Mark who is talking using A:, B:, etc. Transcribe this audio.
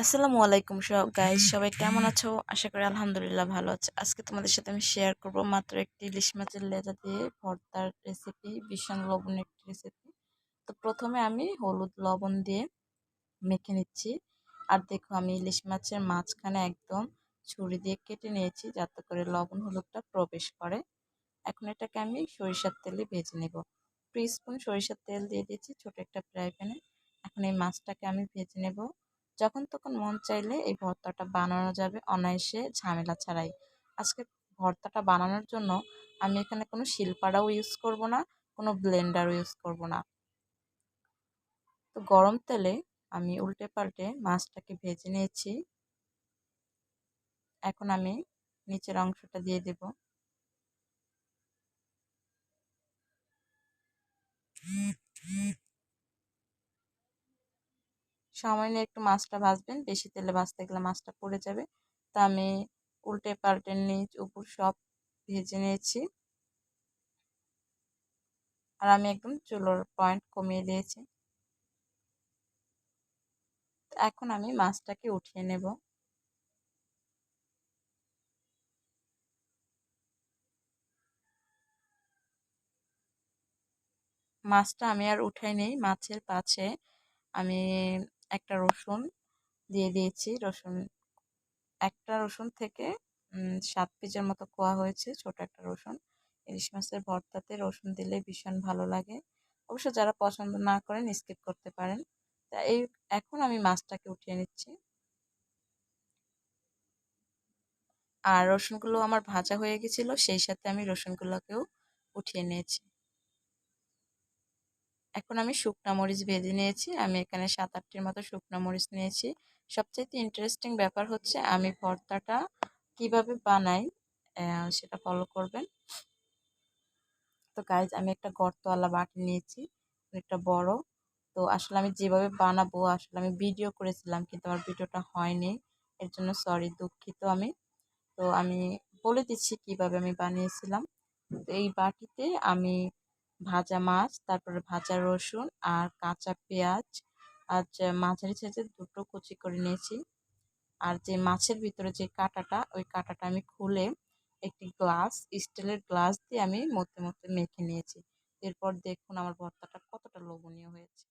A: আসসালামু আলাইকুম গাইস, সবাই কেমন আছো? আশা করি আলহামদুলিল্লাহ ভালো আছে। আজকে তোমাদের সাথে আমি শেয়ার করব মাত্র একটি ইলিশ মাছের লেজা দিয়ে ভর্তার রেসিপি, ভীষণ লবণের একটি রেসিপি। তো প্রথমে আমি হলুদ লবণ দিয়ে মেখে নিচ্ছি। আর দেখো, আমি ইলিশ মাছের মাঝখানে একদম ছুরি দিয়ে কেটে নিয়েছি যাতে করে লবণ হলুদটা প্রবেশ করে। এখন এটাকে আমি সরিষার তেলে ভেজে নেব। 2 স্পুন সরিষার তেল দিয়ে দিয়েছি ছোট একটা ফ্রাই প্যানে। এখন এই মাছটাকে আমি ভেজে নেব। যখন তখন মন চাইলে এই ভর্তাটা বানানো যাবে অনায়াসে, ঝামেলা ছাড়াই। আজকে ভর্তাটা বানানোর জন্য আমি এখানে কোনো শিলপাটাও ইউজ করব না, কোনো ব্লেন্ডারও ইউজ করব না। তো গরম তেলে আমি উল্টে পাল্টে মাছটাকে ভেজে নিয়েছি। এখন আমি নিচের অংশটা দিয়ে দেব। সময় নিয়ে একটু মাছটা ভাজবেন, বেশি তেলে ভাজতে গেলে মাছটা পুড়ে যাবে। তা আমি উল্টে পাল্টে নিচ উপর সব ভেজে নিয়েছি। আর আমি একদম চুলোর পয়েন্ট কমিয়ে দিয়েছি। এখন আমি মাছটাকে উঠিয়ে নেব। মাছটা আমি আর উঠাই নেই, মাছের পাশে আমি একটা রসুন দিয়ে দিয়েছি। একটা রসুন থেকে 7 পিসের মতো কোয়া হয়েছে, ছোট একটা রসুন। ইলিশ মাছের ভর্তাতে রসুন দিলে ভীষণ ভালো লাগে। অবশ্য যারা পছন্দ না করেন স্কিপ করতে পারেন। তা এখন আমি মাছটাকে উঠিয়ে নিচ্ছি। আর রসুনগুলো আমার ভাজা হয়ে গেছিল, সেই সাথে আমি রসুনগুলোকেও উঠিয়ে নিয়েছি। এখন আমি শুকনা মরিচ ভেজে নিয়েছি। আমি এখানে 7-8টির মতো শুকনা মরিচ নিয়েছি। সবচেয়ে ইন্টারেস্টিং ব্যাপার হচ্ছে আমি ভর্তাটা কিভাবে বানাই, সেটা ফলো করবেন। তো গাইজ, আমি একটা গর্তওয়ালা বাটি নিয়েছি, অনেকটা বড়। তো আসলে আমি যেভাবে বানাবো, আসলে আমি ভিডিও করেছিলাম কিন্তু আমার ভিডিওটা হয়নি, এর জন্য সরি, দুঃখিত আমি। তো আমি বলে দিচ্ছি কিভাবে আমি বানিয়েছিলাম। তো এই বাটিতে আমি ভাজা মাছ, তারপরে ভাজা রসুন আর কাঁচা পেঁয়াজ আর মাঝারি সাইজের দুটো কুচি করে নিয়েছি। আর যে মাছের ভিতরে যে কাঁটাটা, ওই কাঁটাটা আমি খুলে একটি স্টিলের গ্লাস দিয়ে আমি মধ্যে মধ্যে মেখে নিয়েছি। এরপর দেখুন আমার ভর্তাটা কতটা লোভনীয় হয়েছে।